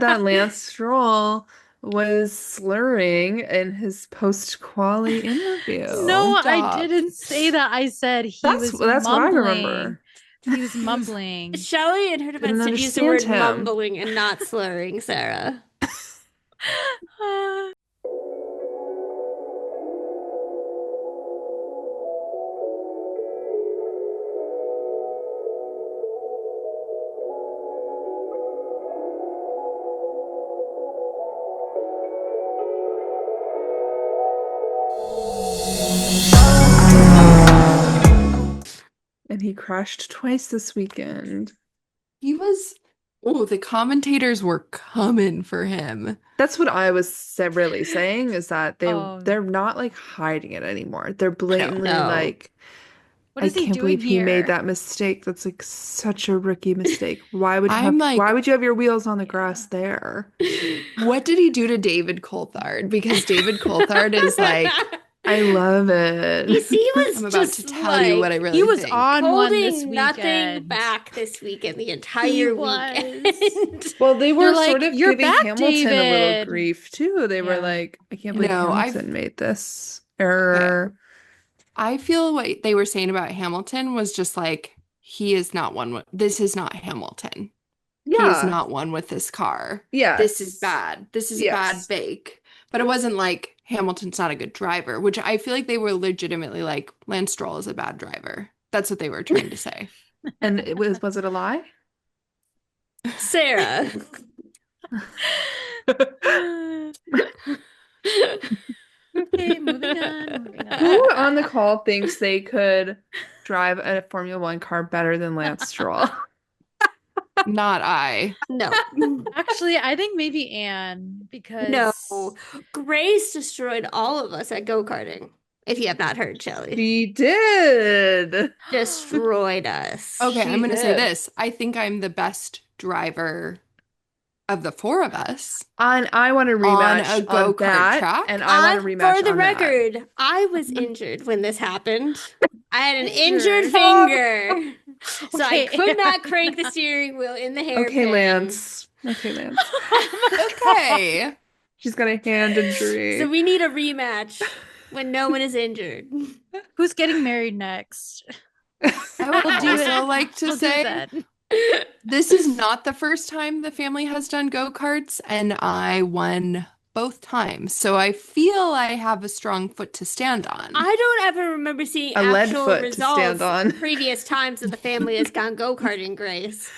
said that Lance Stroll was slurring in his post-quali interview. No, I Stop. didn't say that. I said he was That's what I mumbling. remember. He was mumbling. Shelley, in her Didn't defense, did use the understand word him. mumbling and not slurring, Sarah. And he crashed twice this weekend. He was, oh, the commentators were coming for him. That's what I was really saying is that Oh, they're not like hiding it anymore. They're blatantly No. like, what I is he can't doing believe he made here? that mistake. That's like such a rookie mistake. I'm like, Why would you have your wheels on the grass there? what did he do to David Coulthard? Because David Coulthard is like, I love it. He I'm was about just to tell you what I like really He was think. on one this holding nothing weekend. back this weekend, the He entire was. weekend. Well, they were You're like, sort of "You're giving back, Hamilton a little David." grief too. They were Yeah. like, I can't believe No, Hamilton made this okay. error. I feel what they were saying about Hamilton was just like, he is not one with, this is not Hamilton. He is Yeah. not one with this car. Yes. This is bad. This is a bad Yes. bake. But it wasn't like Hamilton's not a good driver, which I feel like they were legitimately like, Lance Stroll is a bad driver. That's what they were trying to say. And was it a lie? Sarah. Okay, moving on. Who on the call thinks they could drive a Formula One car better than Lance Stroll? Not I. No. Actually, I think maybe Anne, because No. Grace destroyed all of us at go-karting. If you have not heard, Shelley. She did. Destroyed us. Okay, She I'm going to say did. this. I think I'm the best driver of the four of us. And I want a On rematch a go-kart that, track? and I want a rematch For the on that. record, I was injured when this happened. I had an injured Injured. finger. So I Okay. could not crank the steering wheel in the hairpin. Okay, Lance. Okay, Lance. Okay. She's got a hand injury. So we need a rematch when no one is injured. who's getting married next? I would We'll do also it. like to We'll do say that. this is not the first time the family has done go-karts, and I won both times. So I feel I have a strong foot to stand on. I don't ever remember seeing A lead actual foot to stand results on. previous times that the family has gone go-karting, Grace.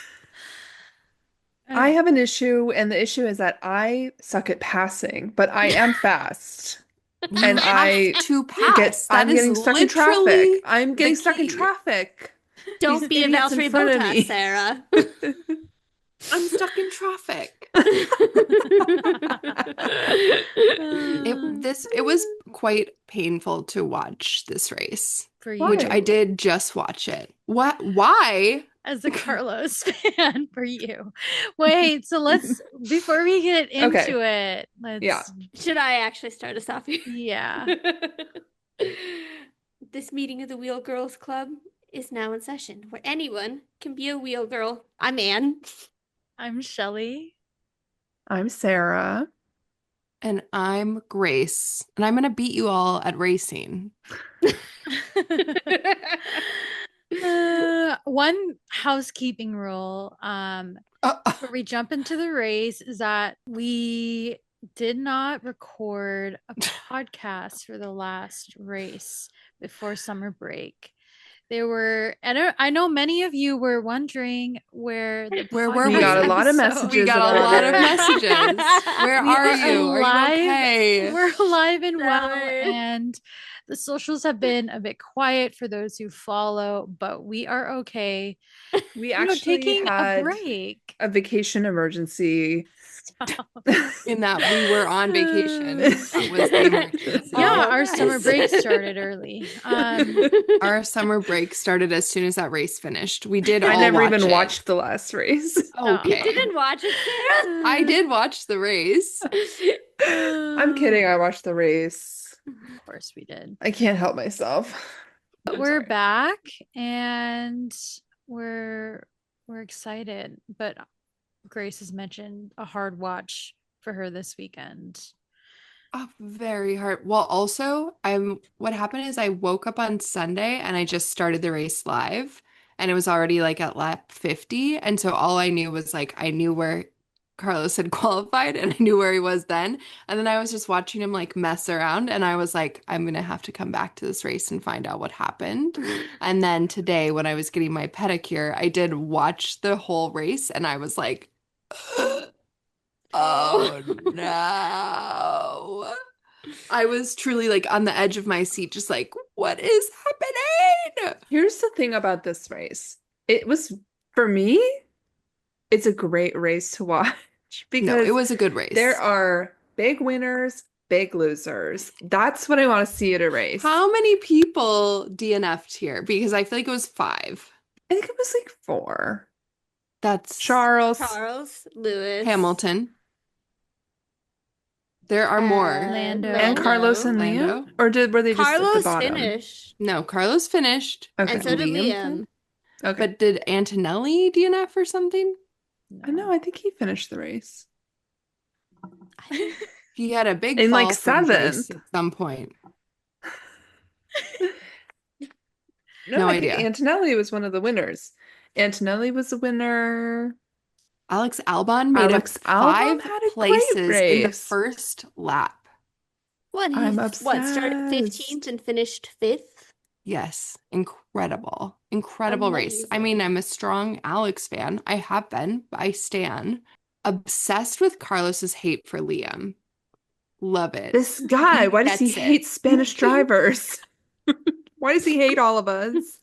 I have an issue, and the issue is that I suck at passing, but I am fast. You And I have to pass. That I'm is getting stuck in traffic. literally I'm getting the stuck in key. traffic. Don't These be a idiots in Valtteri front of Bottas, me. Sarah. I'm stuck in traffic. It was quite painful to watch this race, For which you, Why? I did just watch it. What? Why? as a Carlos fan, for you. Wait, so let's before we get into it, let's Yeah. Should I actually start us off here? yeah. This meeting of the Wheel Girls Club is now in session, where anyone can be a wheel girl. I'm Anne. I'm Shelley. I'm Sarah. And I'm Grace, and I'm gonna beat you all at racing. One housekeeping rule before we jump into the race is that we did not record a podcast for the last race before summer break. There were, I know many of you were wondering where the Where were We we? got a lot of episode- messages. We got a lot of about it. messages. Where We are are you? Are you alive. okay? We're alive and well, Sorry. and the socials have been a bit quiet for those who follow, but we are okay. We actually Taking had a break. a vacation emergency. In that we were on vacation. That was the emergency. Yeah, Oh, our nice. summer break started early. Our summer break started as soon as that race finished. We did all I never watch even it. watched the last race. Okay. You didn't watch it, Sarah? I did watch the race. I'm kidding. I watched the race. Of course we did. I can't help myself. But I'm we're sorry. back and we're excited. But Grace has mentioned, a hard watch for her this weekend. Oh, very hard. Well, also, what happened is I woke up on Sunday and I just started the race live and it was already like at lap 50. And so all I knew was like I knew where Carlos had qualified and I knew where he was then. And then I was just watching him like mess around and I was like, I'm gonna have to come back to this race and find out what happened. And then today when I was getting my pedicure, I did watch the whole race and I was like, oh no. I was truly like on the edge of my seat, just like, what is happening? Here's the thing about this race. It was, for me, it's a great race to watch No, it because was a good race. there are big winners, big losers. That's what I want to see at a race. How many people DNF'd here? Because I feel like it was 5. I think it was like 4. That's Charles. Lewis, Hamilton. There are more. Lando. And Carlos and Lando. Liam? Or were they just at the Carlos bottom? finished, No, Carlos finished. Okay. and so did Liam Liam. Okay. But did Antonelli DNF or something? No, I think he finished the race. He had a big In, fall like, from Joyce 7th. at some point. No, No I think idea. Antonelli was one of the winners. Antonelli was the winner. Alex Albon made Alex up Albon 5 had a great places in the race. first lap. What? I'm Started obsessed. 15th and finished 5th? Yes, incredible. Incredible race. I mean, Amazing. I'm a strong Alex fan. I have been, but I stan. Obsessed with Carlos's hate for Liam. Love it. This guy, why does he Gets it. hate Spanish drivers? Why does he hate all of us?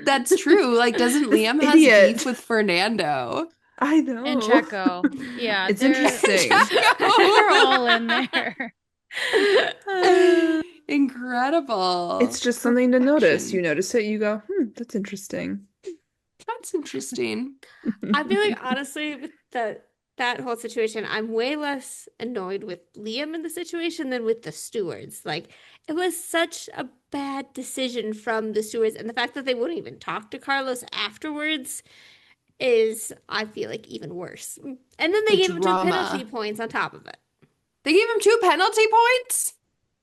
That's true. Like, doesn't This Liam has idiot. beef with Fernando? I know. And Checo. Yeah, It's they're interesting. they're all in there. Incredible. It's just something to notice. You Perfection. notice it, you go, that's interesting. That's interesting. I feel like honestly with that whole situation, I'm way less annoyed with Liam in the situation than with the stewards. Like it was such a bad decision from the stewards, and the fact that they wouldn't even talk to Carlos afterwards is, I feel like, even worse. And then they The gave him 2 drama. penalty points on top of it. They gave him 2 penalty points?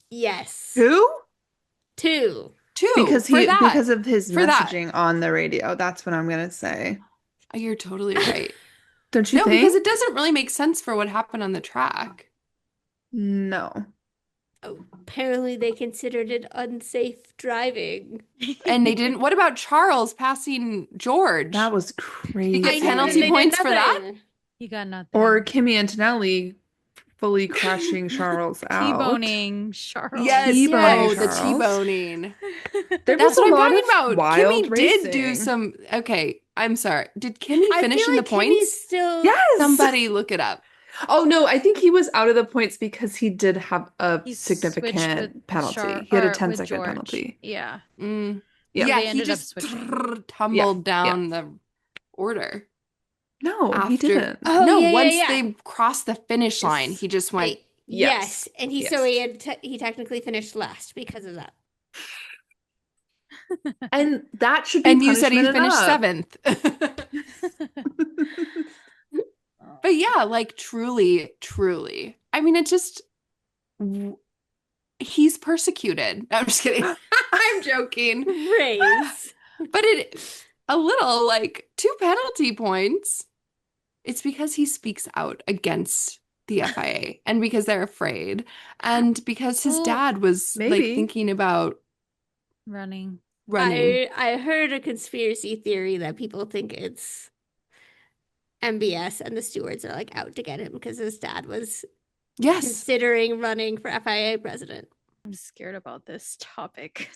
Yes. Who? 2. 2 Because for that. because of his For that. messaging on the radio. That's what I'm gonna say. You're totally right. Don't you No, think? because it doesn't really make sense for what happened on the track. No. Oh, apparently they considered it unsafe driving. And they didn't. What about Charles passing George? That was He crazy. gets I know, penalty and they did points for that? nothing. You got nothing. Or Kimi Antonelli fully crashing Charles out. T-boning Charles. Yes. T-boning Oh, the Charles. T-boning. There That's was a what I'm lot talking of about. wild Kimmy did do racing. some. Okay, I'm sorry. Did Kimmy I finish feel in like the points? Kimmy's still. Yes. Somebody look it up. Oh no, I think he was out of the points because he did have a He switched significant with penalty. He had a or 10-second with George. penalty. Yeah. Mm. Yeah. Yeah, They he ended up just switching. tumbled Yeah, down the order No, he after. didn't. Oh, No, yeah, once yeah. they crossed the finish line, Yes. he just went. Yes, and he so Yes. he technically finished last because of that. And that should be And you said he punishment finished enough. 7th. But yeah, like truly, truly. I mean, it just he's persecuted. No, I'm just kidding. I'm joking. Raise. But a little like 2 penalty points. It's because he speaks out against the FIA and because they're afraid and because his Well, dad was like maybe. thinking about Running. running. I heard a conspiracy theory that people think it's MBS and the stewards are like out to get him because his dad was Yes. considering running for FIA president. I'm scared about this topic.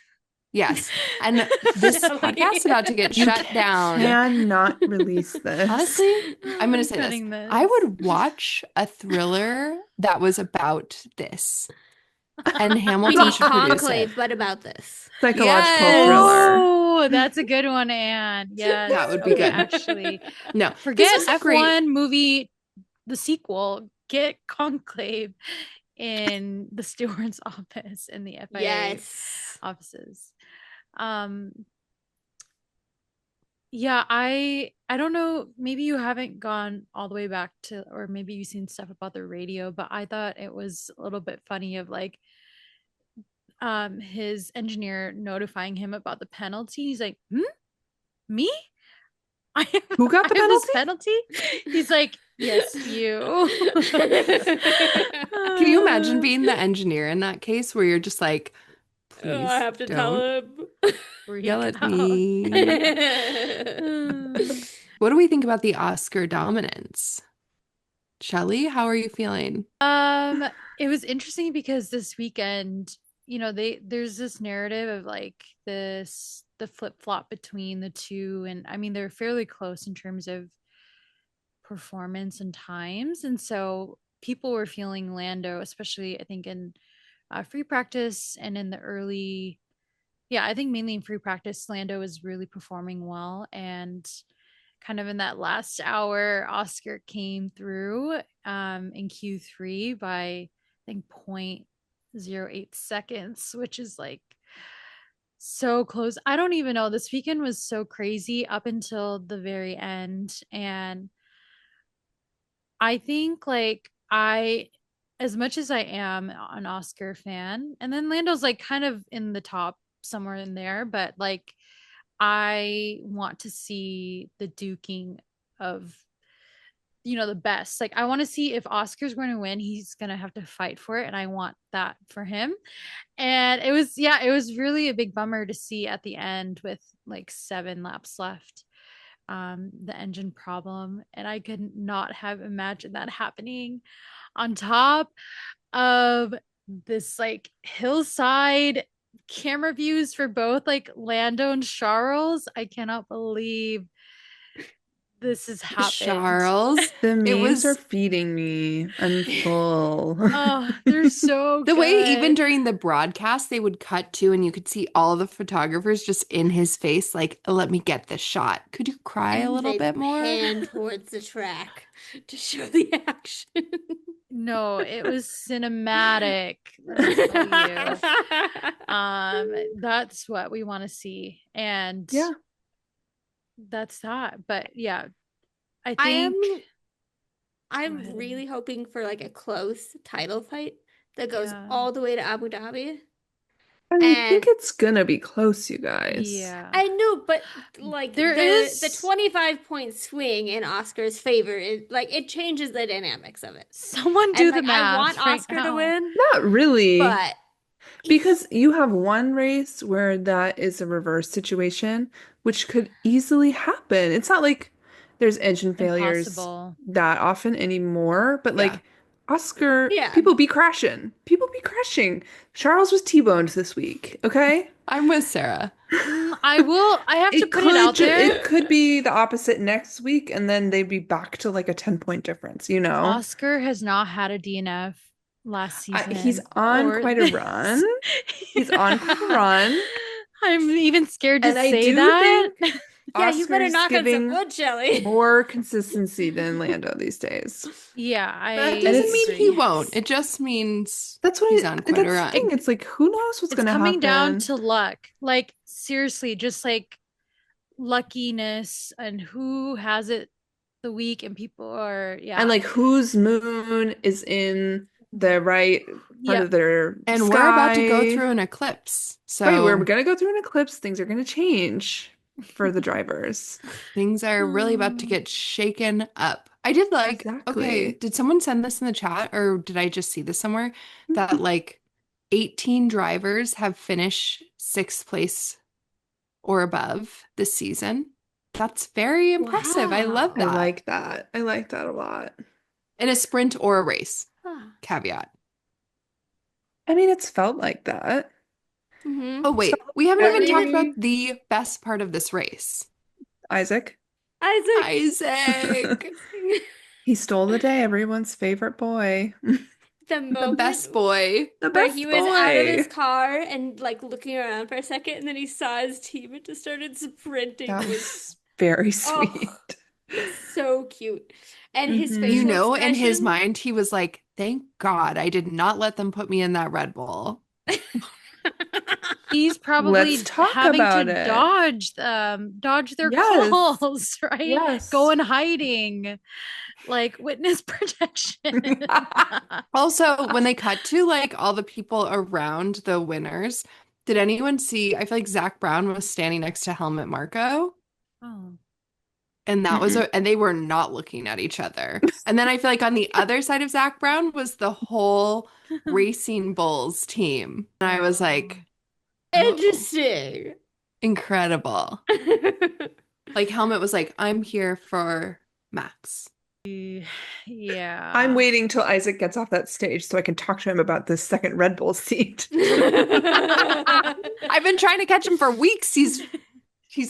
Yes. And this Shelly. podcast's about to get shut down. Cannot release this. Honestly, I'm going to say this. Cutting this. I would watch a thriller that was about this. And We Hamilton need should produce conclave, it. but about this. Psychological Yes. thriller. Oh, that's a good one, Anne. Yes. That would be Okay, good. Actually, No, forget this was F1 great. movie, the sequel. Get Conclave in the steward's office in the FIA Yes. offices. Yeah, I don't know, maybe you haven't gone all the way back to, or maybe you've seen stuff about the radio, but I thought it was a little bit funny of like his engineer notifying him about the penalty. He's like, "Hmm? Me? I have, Who got I the have this penalty? penalty?" He's like, "Yes, you." Can you imagine being the engineer in that case where you're just like, Oh, I please have to tell don't him. yell Freak at out. me. What do we think about the Oscar dominance? Shelley, how are you feeling? Um, it was interesting because this weekend, there's this narrative of like the flip-flop between the two, and I mean they're fairly close in terms of performance and times. And so people were feeling Lando, especially I think in free practice and in the early, yeah, I think mainly in free practice, Lando was really performing well. And kind of in that last hour, Oscar came through in Q3 by, I think, 0.08 seconds, which is like so close. I don't even know. This weekend was so crazy up until the very end. And I think like as much as I am an Oscar fan, and then Lando's like kind of in the top somewhere in there, but like I want to see the duking of, the best. Like I want to see if Oscar's going to win, he's going to have to fight for it, and I want that for him. And it was, yeah, it was really a big bummer to see at the end with like 7 laps left, the engine problem, and I could not have imagined that happening on top of this like hillside camera views for both like Lando and Charles. I cannot believe this has happened. Charles, The it memes are was feeding me. I'm full. Oh, they're so the way even good. during the broadcast they would cut to and you could see all the photographers just in his face, like, let me get this shot. Could you cry a And little they bit more? pan towards the track to show the action. No, it was cinematic. Let me tell you. That's what we want to see. And Yeah. that's that. But yeah, I I think am go I'm ahead. really hoping for like a close title fight that goes Yeah. all the way to Abu Dhabi. I think And it's gonna be close, you guys. Yeah. I know, but like There the is 25-point swing in Oscar's favor is like it changes the dynamics of it. someone And do the like I want math right Oscar to now. win, Not really. but Because you have one race where that is a reverse situation, which could easily happen. It's not like there's engine failures Impossible. that often anymore, but Yeah. like Oscar, yeah. people be crashing. People be crashing. Charles was T-boned this week, okay? I'm with Sarah. I have to put it out there. It could be the opposite next week, and then they'd be back to like a 10-point difference, you know? Oscar has not had a DNF last He's season on or quite a this. run. He's on quite a run. I'm even scared to And I say do that. think Yeah, you better Oscar's knock on some giving wood, Shelley. more consistency than Lando these days. Yeah, That I doesn't mean he agree. won't. It just means That's he's on quite a that's the run. thing. It's like who knows what's It's gonna coming down happen. to luck. Like seriously, just like luckiness and who has it the week, and people are, yeah. And like whose moon is in the right part Yeah. of their And we're about to go sky. through an eclipse. Right, we're So gonna go through an eclipse. Things are gonna change for the drivers. things are really about to get shaken up. I did like, okay, Exactly. did someone send this in the chat or did I just see this somewhere? That like 18 drivers have finished sixth place or above this season. That's very impressive. I love Wow. I that. like that. I like that a lot. In a sprint or a race, Huh. caveat. I mean, it's felt like that. Mm-hmm. Oh, wait, we haven't even talked Every about the best part of this race. Isaac, Isaac. Isaac, he stole the day, everyone's favorite boy. The the moment best boy. The where best he was out of his boy. car and like looking around for a second, and then he saw his team and just started sprinting. That Was was very sweet. so cute. And his Mhm. You facial know, in his expression. mind, he was like, thank God I did not let them put me in that Red Bull. he's Let's probably talk having to about it. dodge their Yes. calls, right? Yes. Go in hiding, like witness protection. Also, when they cut to like all the people around the winners, did anyone see? I feel like Zach Brown was standing next to Helmut Marko, Oh. and that was Mm-mm. and they were not looking at each other. And then I feel like on the other side of Zach Brown was the whole Racing Bulls team. And I was like, oh, Interesting. incredible. Like Helmut was like, I'm here for Max. Yeah. I'm waiting till Isaac gets off that stage so I can talk to him about this second Red Bull seat. I've been trying to catch him for weeks. He's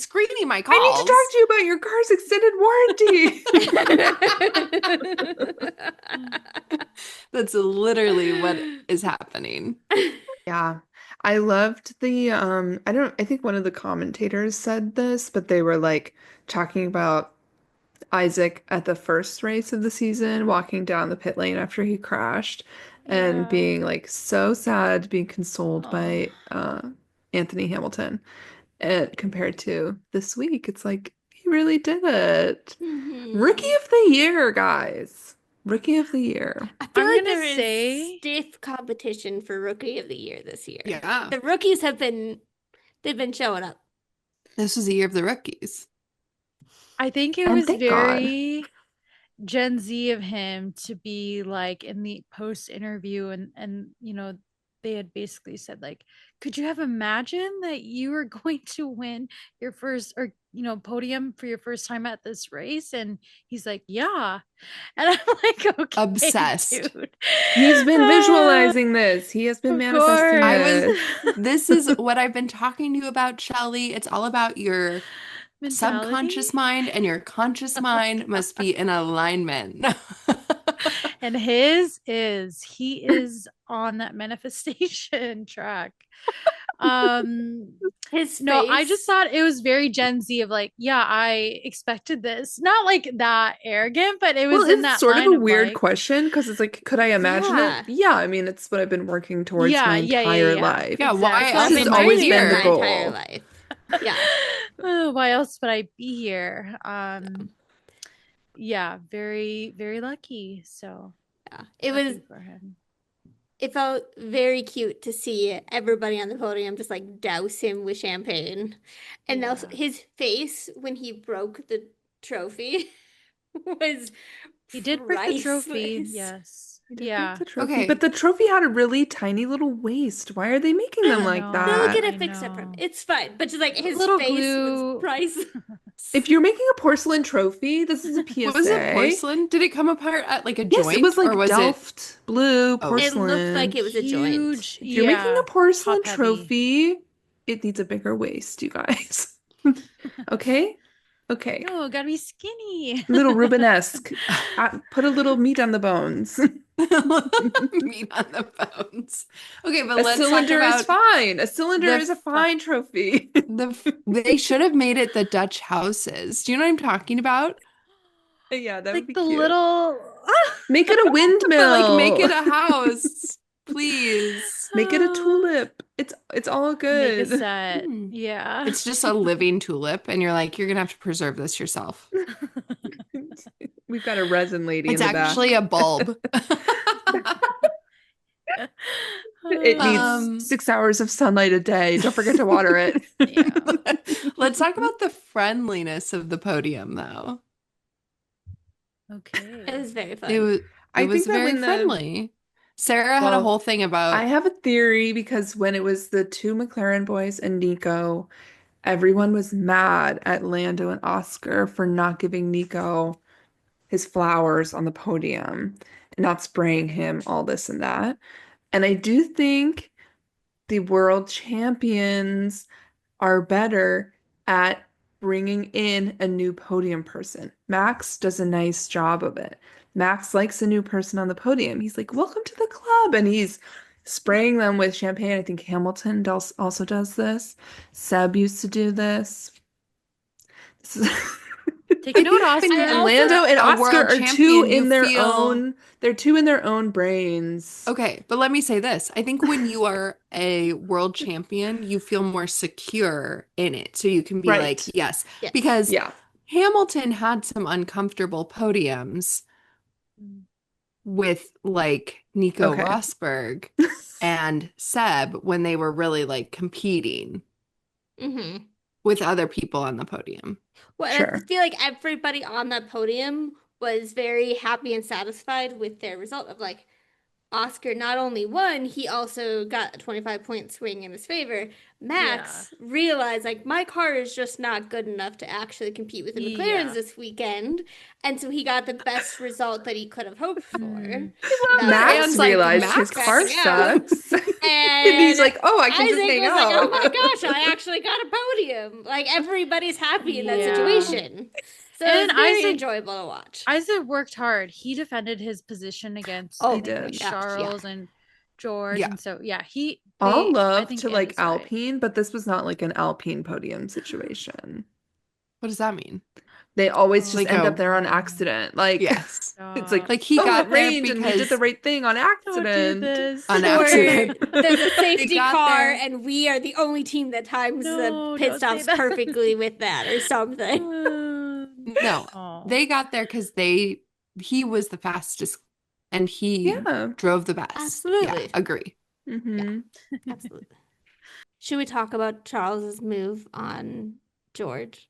screening my calls. I need to talk to you about your car's extended warranty. That's literally what is happening. Yeah. I loved the I think one of the commentators said this, but they were like talking about Isaac at the first race of the season, walking down the pit lane after he crashed and Yeah. being like so sad, being consoled Oh. by Anthony Hamilton. And compared to this week, it's like he really did it. Rookie of the year, guys. Rookie of the year. I feel I'm like gonna there is say- stiff competition for Rookie of the Year this year. Yeah. The rookies they've been showing up. This was the year of the rookies. I think it And was thank God. very Gen Z of him to be like in the post interview and they had basically said like, could you have imagined that you were going to win your first or podium for your first time at this race? And he's like, yeah. And I'm like, okay, Obsessed. dude. He's been visualizing this. He has been Of manifesting course. This is what I've been talking to you about, Shelley. It's all about your subconscious mind, and your conscious mind must be in alignment. And he is on that manifestation track. His No, I face- just thought it was very Gen Z of like, yeah, I expected this. Not like that arrogant, but it was Well, in it's that sort of line a weird like, question because it's like, could I imagine Yeah. it? Yeah, I mean, it's what I've been working towards Yeah, my yeah, entire yeah. life. Yeah, why Exactly. else This has am I always been here? the my goal. entire life. Yeah. Oh, why else would I be here? Yeah, very, very lucky. So Yeah. happy for him. It felt very cute to see everybody on the podium just like douse him with champagne. And Yeah. also his face when he broke the trophy was He did break the trophy. priceless. Yes. He did Yeah. break the trophy, Okay. but the trophy had a really tiny little waist. Why are they making them I like know. They'll that? get I a fix up for him. know. It's fine. But just like his Little face glue. was priceless. If you're making a porcelain trophy, this is a PSA. Was it porcelain? Did it come apart at like a Yes, joint? it was like or was Delft blue Oh. It porcelain. looked like it was a joint. Huge. If you're making Yeah. a porcelain Top heavy. trophy, it needs a bigger waist, you guys. Okay? Okay. No, gotta be skinny. Little Rubenesque. Put a little meat on the bones. meat on the bones? Okay, but A let's talk cylinder is about fine. A cylinder the is a fine trophy. they should have made it the Dutch houses. Do you know what I'm talking about? Yeah, that would Like be the cute. little Make it a windmill. But like make it a house, please. Make it a tulip. It's all Make good. a set. Hmm. Yeah. It's just a living tulip, and you're like, you're gonna have to preserve this yourself. We've got a resin lady It's in the back. actually a bulb. It Um, needs 6 hours of sunlight a day. Don't forget to water it. Yeah. Let's talk about the friendliness of the podium, though. It Okay. was very fun. It was I it was think that very when the- friendly. Sarah had a Well, whole thing about I have a theory because when it was the two McLaren boys and Nico, everyone was mad at Lando and Oscar for not giving Nico his flowers on the podium and not spraying him all this and that. And I do think the world champions are better at bringing in a new podium person. Max does a nice job of it. Max likes a new person on the podium. He's like, welcome to the club. And he's spraying them with champagne. I think Hamilton also does this. Seb used to do this. This is Take note, Oscar. when And also- Lando and a Oscar world are two champion, in you their feel- own. They're two in their own brains. Okay, but let me say this. I think when you are a world champion, you feel more secure in it. So you can be Right. like, yes. Yes. Because Yeah. Hamilton had some uncomfortable podiums with like Nico Okay. Rosberg and Seb when they were really like competing Mm-hmm. with other people on the podium. Well, I Sure. feel like everybody on that podium was very happy and satisfied with their result of like Oscar not only won, he also got a 25-point swing in his favor. Max realized like my car is just not good enough to actually compete with the McLarens this weekend, and so he got the best result that he could have hoped for. Mm. That Max Dan's like, realized Max his car cracking out. sucks. And And he's like, oh, I can just Isaac hang was like, out. oh my gosh, I actually got a podium. Like everybody's happy in that Yeah. situation. So And it's very Isaac- enjoyable to watch. Isaac worked hard. He defended his position against Oh, I he think, did. Charles and George, Yeah. and so yeah, he. All they, I love think, to like ended side. Alpine, but this was not like an Alpine podium situation. What does that mean? They always just Like end a- up there on accident. Like Yes. it's like, Like he oh, got it there rained and we did the because right thing on Don't do accident. this. On Or accident. there's a safety got car there. and we are the only team that times No, the pit don't say stops that. perfectly with that or something. No, Oh. they got there because he was the fastest and he Yeah. drove the best. Absolutely. Yeah, agree. Mm-hmm. Absolutely. Should we talk about Charles's move on George?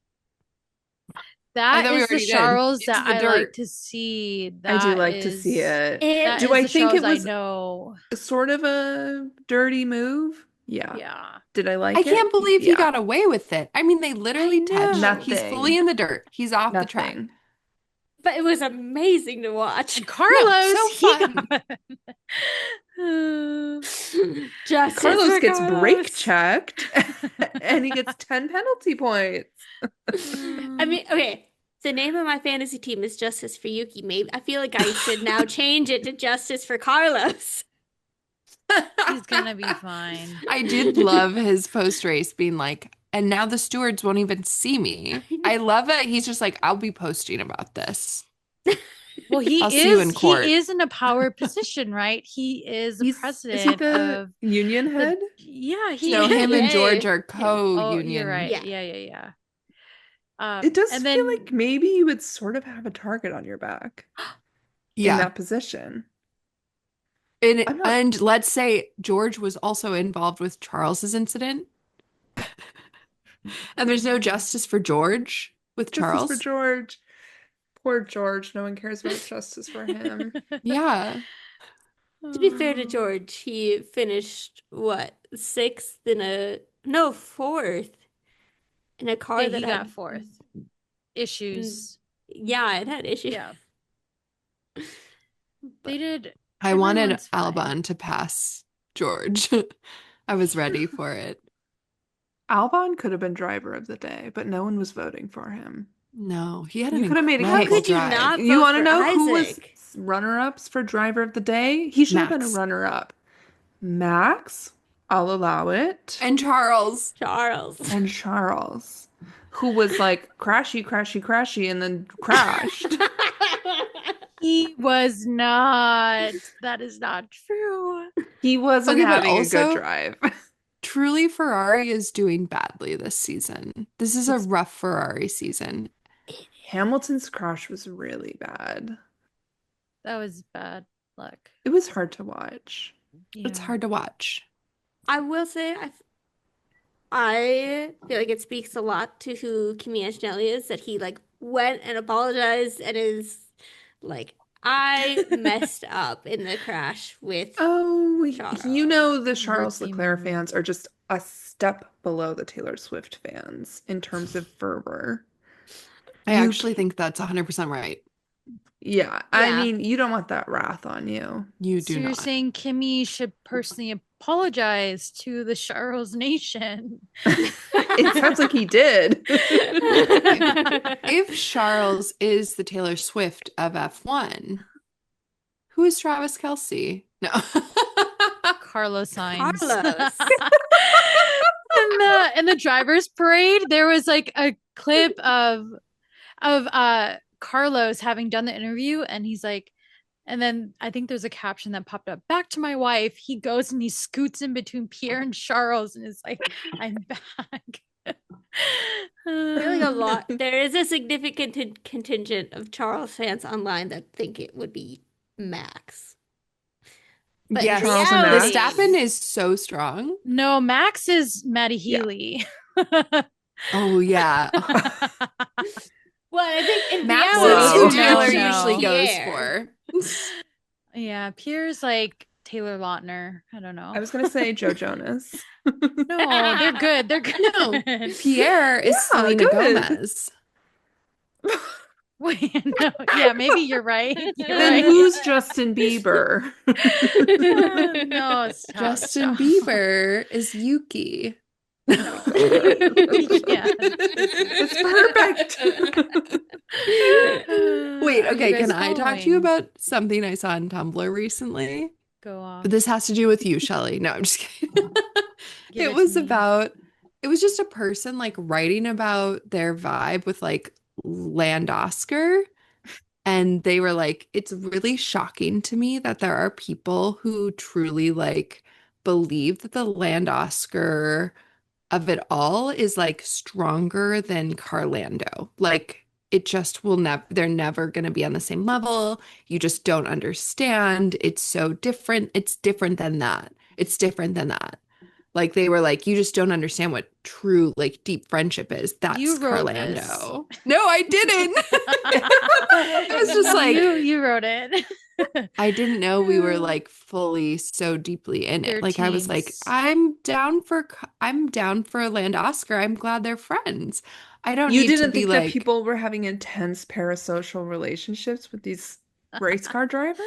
That thought we is the already did. Charles Into that the I dirt. like to see. I do That like to see is- it. That It, Do is I the think it Charles was- I know. Sort of a dirty move. Yeah. Yeah. Did I like I it? can't believe he Yeah. got away with it. I mean, they literally I touched. know. He's Nothing. fully in the dirt. He's off the track. Nothing. but it was amazing to watch. Carlos, so he fun. got- Justice Carlos for gets brake Carlos. checked and he gets 10 penalty points. I mean, okay. The name of my fantasy team is Justice for Yuki. Maybe I feel like I should now change it to Justice for Carlos. he's gonna be fine. I did love his post race being like, and now the stewards won't even see me. I love it. He's just like, I'll be posting about this. Well, he I'll see you in is. court. He is in a power position, right? He is the Is he president the of. union head? Yeah, he So is. him and Yay. George are Oh, co-union. you're right. Yeah. Yeah. It does and feel then like maybe you would sort of have a target on your back in Yeah. that position. And, I'm not- and let's say George was also involved with Charles's incident. And there's no justice for George with Justice Charles. for George. Poor George. No one cares about justice for him. Yeah. To be fair to George, he finished what, fourth in a car Yeah, that he had, got fourth. Issues. yeah, it had issues. Yeah. They did. I wanted Everyone's fine. Albon to pass George. I was ready for it. Albon could have been driver of the day, but no one was voting for him. No, he had You an could have made a How case. incredible could you drive. not You vote want to for know who was Isaac? runner-ups for driver of the day? He should have been a Max. runner-up. Max, I'll allow it. And Charles. Charles. And Charles, who was like crashy, crashy, crashy, and then crashed. He was not. That is not true. He wasn't Okay, but having a also- good drive. Truly, Ferrari is doing badly this season. This is a rough Ferrari season. Hamilton's crash was really bad. That was bad luck. It was hard to watch. It's Yeah. hard to watch. I will say, I feel like it speaks a lot to who Kimi Antonelli is, that he like went and apologized and is like, I messed up in the crash with. Oh, Charles. you know the Charles Rookie Leclerc move. fans are just a step below the Taylor Swift fans in terms of fervor. I You actually think that's 100% right. Yeah, I Yeah. mean, you don't want that wrath on you. You So do you're not. saying Kimmy should personally apologize to the Charles Nation? It sounds like he did. If Charles is the Taylor Swift of F1, who is Travis Kelce? No. Carlos Sainz. Carlos. In the driver's parade, there was like a clip of of Carlos having done the interview, and he's like, and then I think there's a caption that popped up, back to my wife. He goes and he scoots in between Pierre and Charles and is like, I'm back. I feel like a lot. There is a significant contingent of Charles fans online that think it would be Max. But in Yes, Charles and Max. Verstappen is so strong. No, Max is Maddie Healy. Oh yeah. Well, I think in Max reality, is Wow. who Two Taylor knows usually now. goes Pierre. for. Yeah, Pierre's like Taylor Lautner. I don't know. I was gonna say Joe Jonas. No, they're good. They're good. No, Pierre is Yeah, Selena good. Gomez. Wait, no. Yeah, maybe you're right. You're Then right. who's Justin Bieber? No, stop, Justin stop. Bieber is Yuki. Yeah. It's perfect. Wait, Are you okay, can guys I talk to you following? about something I saw on Tumblr recently? Go off. But this has to do with you, Shelley. No, I'm just kidding. Give It it was to me. about, it was just a person like writing about their vibe with like Land Oscar. And they were like, it's really shocking to me that there are people who truly like believe that the Land Oscar of it all is like stronger than Carlando. Like it just will never, they're never going to be on the same level. You just don't understand. It's so different. It's different than that. It's different than that. Like they were like, you just don't understand what true like deep friendship is. That's You wrote Carlando. No, I didn't. I was just like, you wrote it. I didn't know we were like fully so deeply in They're it. Like I was like, teams. I'm down for Land Oscar. I'm glad they're friends. I don't You need to didn't be think that like, people were having intense parasocial relationships with these race car drivers?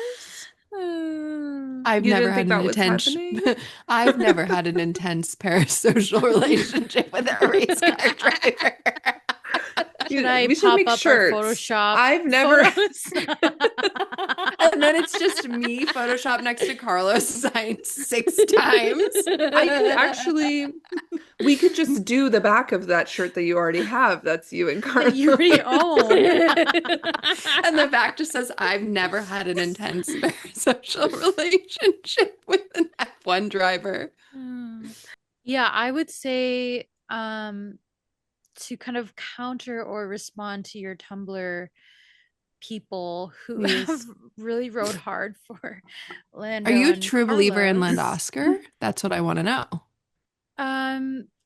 I've You never didn't had think an that was intense happening? I've never had an intense parasocial relationship with a race car driver. Should I We should pop make up shirts. our Photoshop I've never. photos? And then it's just me Photoshop next to Carlos signed 6 times. I could actually. We could just do the back of that shirt that you already have. That's you and That you already Carlos. own. And the back just says, I've never had an intense parasocial relationship with an F1 driver. Yeah, I would say to kind of counter or respond to your Tumblr people who Yes. have really rode hard for Lando Are you a and true believer in Carlos. Land Oscar? That's what I want to know.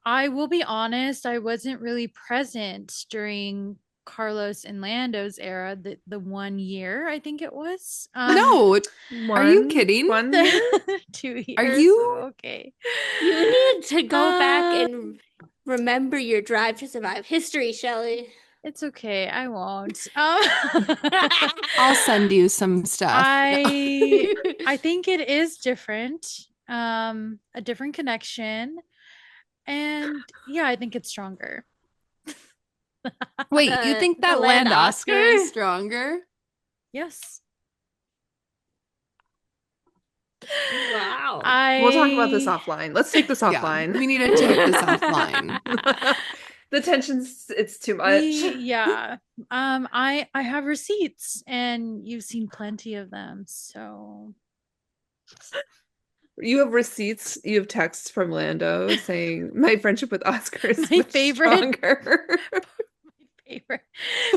I will be honest, I wasn't really present during Carlos and Lando's era, the 1 year, I think it was. No, are you kidding? 1 year? 2 years. Are you? Okay. You need to go back and remember your Drive to Survive history, Shelley. It's okay, I won't. I'll send you some stuff. I think it is different. A different connection. And yeah, I think it's stronger. Wait, you think The that Land Land Oscar Oscar? is stronger? Yes. Wow. We'll talk about this offline. Let's take this Yeah, offline. we need to take this offline. The tension's it's too much. Yeah. I have receipts and you've seen plenty of them, so You have receipts, you have texts from Lando saying my friendship with Oscar is My much favorite- stronger. favorite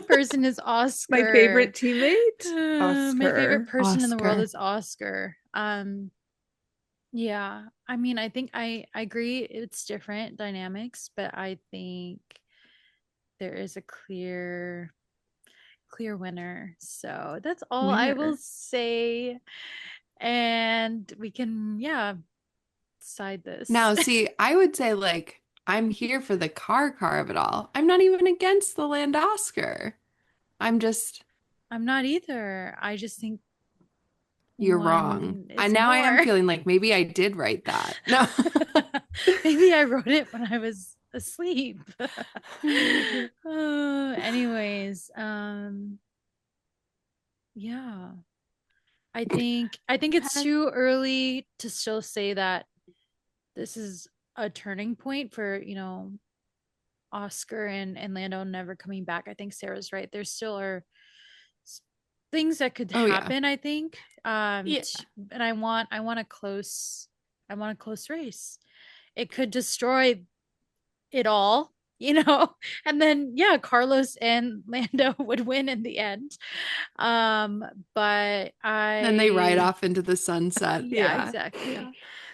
person is Oscar. My favorite teammate, My favorite Oscar. person in the world Oscar. is Oscar. Yeah. I mean, I think I agree it's different dynamics, but I think there is a clear winner. So that's all I will Winner. say. And we can, decide this. Now, see, I would say like I'm here for the car of it all. I'm not even against the Land Oscar. I'm not either. I just think you're one wrong. is And now I am more. feeling like maybe I did write that. No. Maybe I wrote it when I was asleep. Anyways, yeah. I think it's too early to still say that this is a turning point for, Oscar and Lando never coming back. I think Sarah's right. There still are things that could Oh, yeah. happen, I think. Yeah. And I want a close race. It could destroy it all, and then Carlos and Lando would win in the end. But Then they ride off into the sunset. yeah, exactly.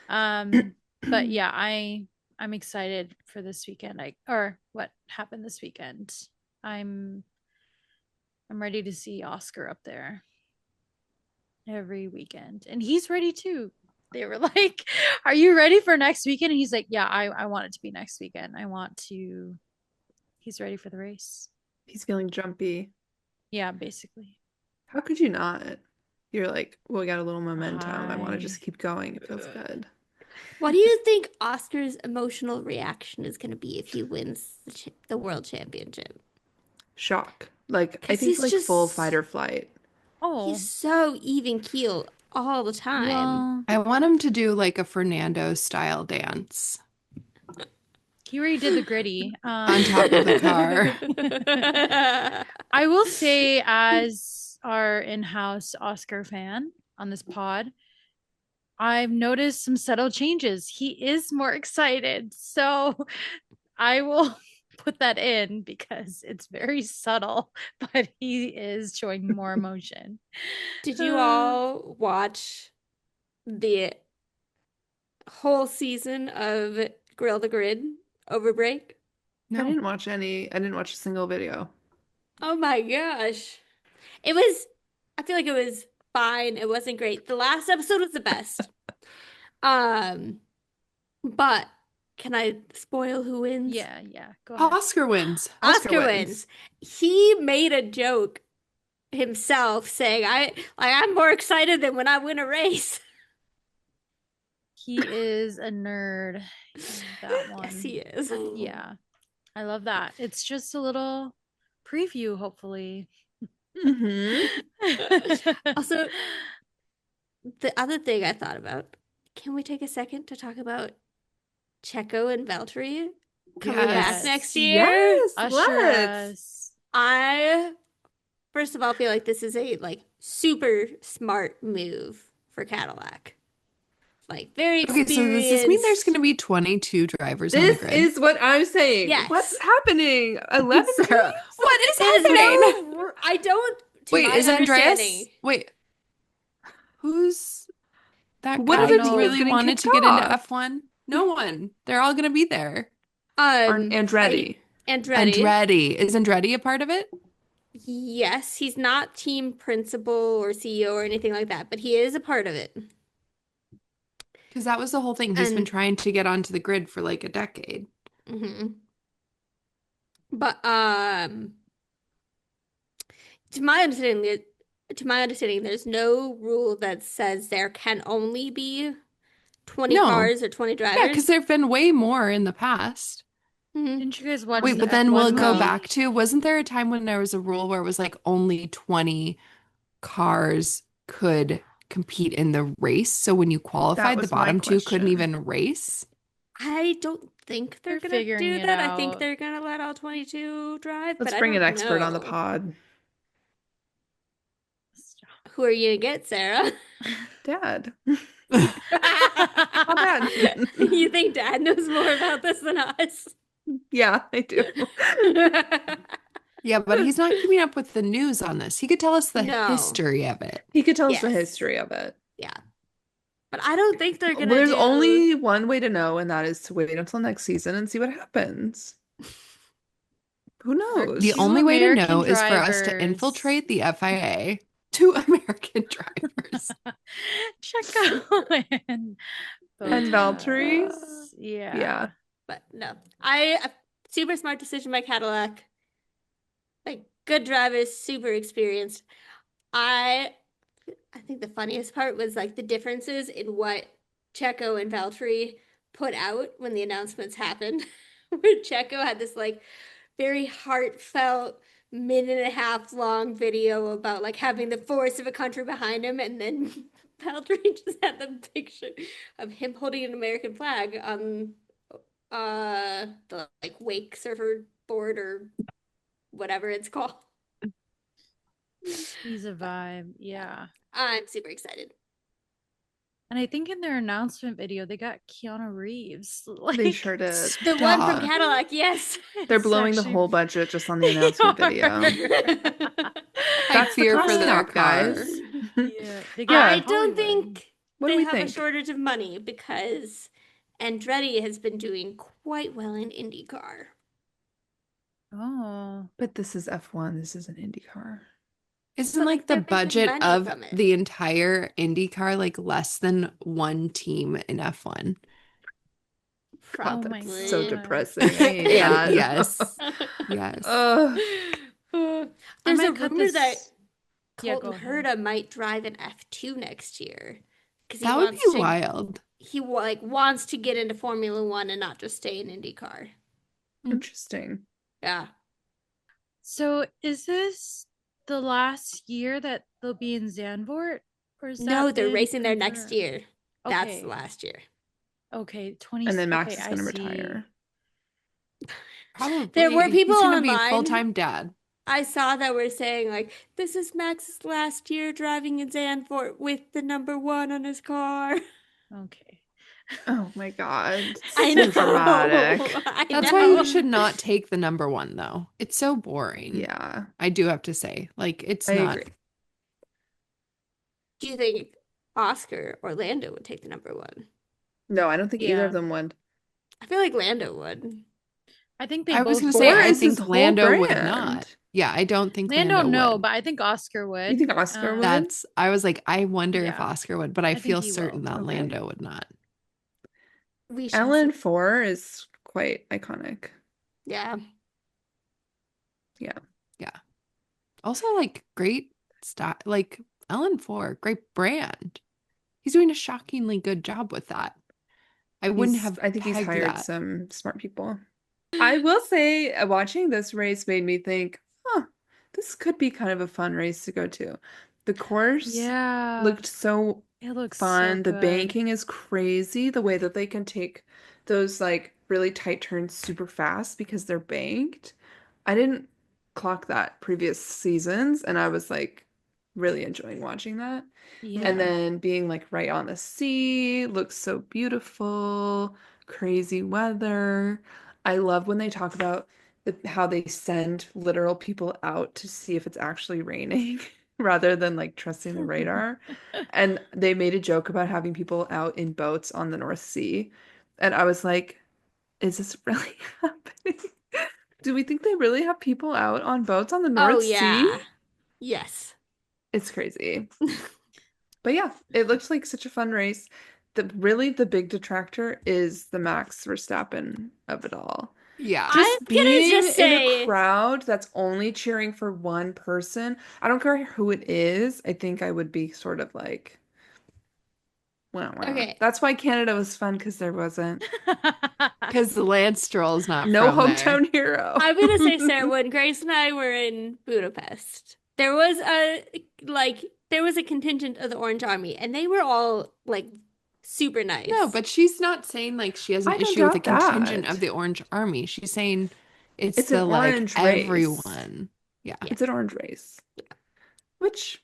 But yeah, I'm excited for this weekend. Or what happened this weekend. I'm ready to see Oscar up there every weekend, and he's ready too. They were like, "Are you ready for next weekend?" And he's like, "Yeah, I want it to be next weekend. I want to." He's ready for the race. He's feeling jumpy. Yeah, basically. How could you not? You're like, well, we got a little momentum. I want to Hi. just keep going. It feels good. What do you think Oscar's emotional reaction is going to be if he wins the world championship? Shock. Like, I 'Cause think he's like full just- fight or flight. Oh, He's so even keel all the time. well, I want him to do like a Fernando style dance he already did the gritty. on top of the car. I will say, as our in-house Oscar fan on this pod, I've noticed some subtle changes. He is more excited. So I will put that in because it's very subtle, but he is showing more emotion. Did you all watch the whole season of Grill the Grid over break? I No. didn't watch any. I didn't watch a single video. Oh my gosh. I feel like it was fine. It wasn't great. The last episode was the best. But can I spoil who wins? Yeah, go ahead. Oscar wins. Oscar wins. He made a joke himself saying, I'm more excited than when I win a race. He is a nerd in that one. Yes, he is. Yeah. I love that. It's just a little preview, hopefully. Also, the other thing I thought about, can we take a second to talk about Checo and Valtteri coming back Yes. next year? Yes, Usher let's. us. I, first of all, feel like this is a super smart move for Cadillac. Like very Okay, experienced. so does this mean there's going to be 22 drivers on the This grid? is what I'm saying. Yes. What's happening? 11 Sarah, teams? what is There's happening? no- I don't. To Wait, my is Andreas? understanding- Wait, who's that What guy other that team is really getting wanted to kicked get into off? F1? No one. They're all going to be there. Andretti. Andretti. Andretti. Is Andretti a part of it? Yes, he's not team principal or CEO or anything like that, but he is a part of it. Because that was the whole thing. He's been And- trying to get onto the grid for like a decade. But to my understanding, there's no rule that says there can only be 20 No. cars or 20 Yeah, drivers. because there have been way more in the past. Mhm. Didn't you guys watch Wait, the but then F1 we'll go movie? back to, wasn't there a time when there was a rule where it was like only 20 cars could compete in the race? So when you qualified, the was my bottom two couldn't question. even race? I don't think they're They're gonna figuring do it that. I think out. they're gonna let all 22 drive, Let's but bring I an don't expert on the know. pod. Who are you gonna get, Sarah? Dad. How bad? You think Dad knows more about this than us? Yeah, I do. Yeah, but he's not keeping up with the news on this. He could tell us the No. history of it. He could tell us the Yes. history of it. Yeah. But I don't think they're Well, gonna there's do only one way to know, and that is to wait until next season and see what happens. Who knows? The Two only way to American know is for us to drivers. infiltrate the FIA. 2 American drivers. Checo and Valtteri? Bottas. Yeah. Yeah. But no. A super smart decision by Cadillac. Like good drivers, super experienced. I think the funniest part was like the differences in what Checo and Valtteri put out when the announcements happened. Where Checo had this like very heartfelt minute and a half long video about like having the force of a country behind him, and then Valtteri just had the picture of him holding an American flag on the like wake surfer board or whatever it's called. He's a vibe. Yeah. I'm super excited. And I think in their announcement video, they got Keanu Reeves. Like, They sure did. The one from Stop. Cadillac, yes. They're it's blowing the actually- whole budget just on the They announcement are. video. I That's the fear for their crosstalk, car. guys. Yeah, they got Yeah. I don't Hollywood. think What do they we have a think? shortage of money because Andretti has been doing quite well in IndyCar. Oh, But this is F1. This is an IndyCar. Isn't But, like they're the making budget money of from it. the entire IndyCar like less than one team in F1? God, Oh my that's so God. depressing. I hate And that. yes. Yes. Ugh. There's a might cut rumor that this- Yeah, go Colton ahead. Herta might drive an F2 next year because he That would be wants to. wild. He like wants to get into Formula One and not just stay in IndyCar. Interesting. Yeah. So is this the last year that they'll be in Zandvoort? Or is No, that they're been racing there next confirmed? year. That's Okay. last year. Okay, 20. And then Max okay, is I going to see. retire. Probably. There were people He's gonna be online- full-time dad. I saw that we're saying like this is Max's last year driving in Zandvoort with the number 1 on his car. Okay. Oh my God. I So know. dramatic. I That's know. why you should not take the number one though. It's so boring. Yeah, I do have to say. Like it's I not. agree. Do you think Oscar or Lando would take the number 1? No, I don't think either Yeah. of them would. I feel like Lando would. I think they I was both gonna say Or I is his think whole Lando would brand. not. Yeah, I don't think Lando, Lando no, would. but I think Oscar would. You think Oscar would? That's I was like, I wonder if Yeah. Oscar would, but I I think feel he will. certain that Okay. Lando would not. We shall Ellen see. 4 is quite iconic. Yeah. Also, like great style, like Ellen 4, great brand. He's doing a shockingly good job with that. I wouldn't have. I think he's pegged hired that. some smart people. I will say, watching this race made me think, this could be kind of a fun race to go to. The course Yeah. looked so It looks fun. so The good. banking is crazy. The way that they can take those like really tight turns super fast because they're banked. I didn't clock that previous seasons, and I was like really enjoying watching that. Yeah. And then being like right on the sea, looks so beautiful, crazy weather. I love when they talk about how they send literal people out to see if it's actually raining rather than like trusting the radar. And they made a joke about having people out in boats on the North Sea. And I was like, is this really happening? Do we think they really have people out on boats on the North Oh Sea? yeah. Yes. It's crazy. But yeah, it looks like such a fun race. The big detractor is the Max Verstappen of it all. Yeah. I'm gonna Being just in say- a crowd that's only cheering for one person, I don't care who it is, I think I would be sort of like, wah, wah. Okay. That's why Canada was fun because there wasn't Because Lance Stroll's not no from there. hometown hero. I'm gonna say, Sarah, when Grace and I were in Budapest, there was a contingent of the Orange Army, and they were all like super nice. No, but she's not saying like she has an I don't issue with the doubt contingent that. of the Orange Army. She's saying it's It's an the like orange race. everyone. Yeah. It's an orange race. Which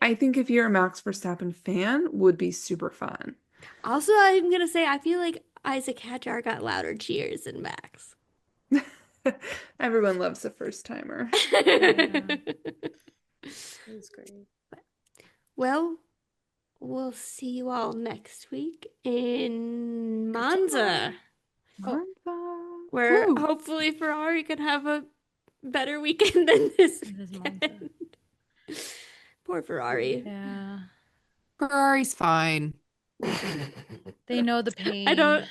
I think if you're a Max Verstappen fan would be super fun. Also, I'm gonna say I feel like Isaac Hadjar got louder cheers than Max. Everyone loves a first timer. It was great. Well, we'll see you all next week in Monza, where Woo. hopefully Ferrari can have a better weekend than this It is Monza. weekend. Poor Ferrari. Yeah. Ferrari's fine. They know the pain. I don't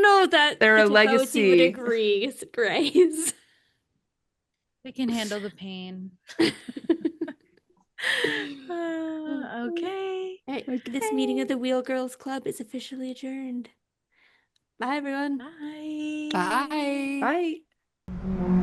know that They're a the Tifosi would legacy. agree, Grace. They can handle the pain. Okay. Right, this meeting of the Wheel Girls Club is officially adjourned. Bye, everyone. Bye. Bye. Bye.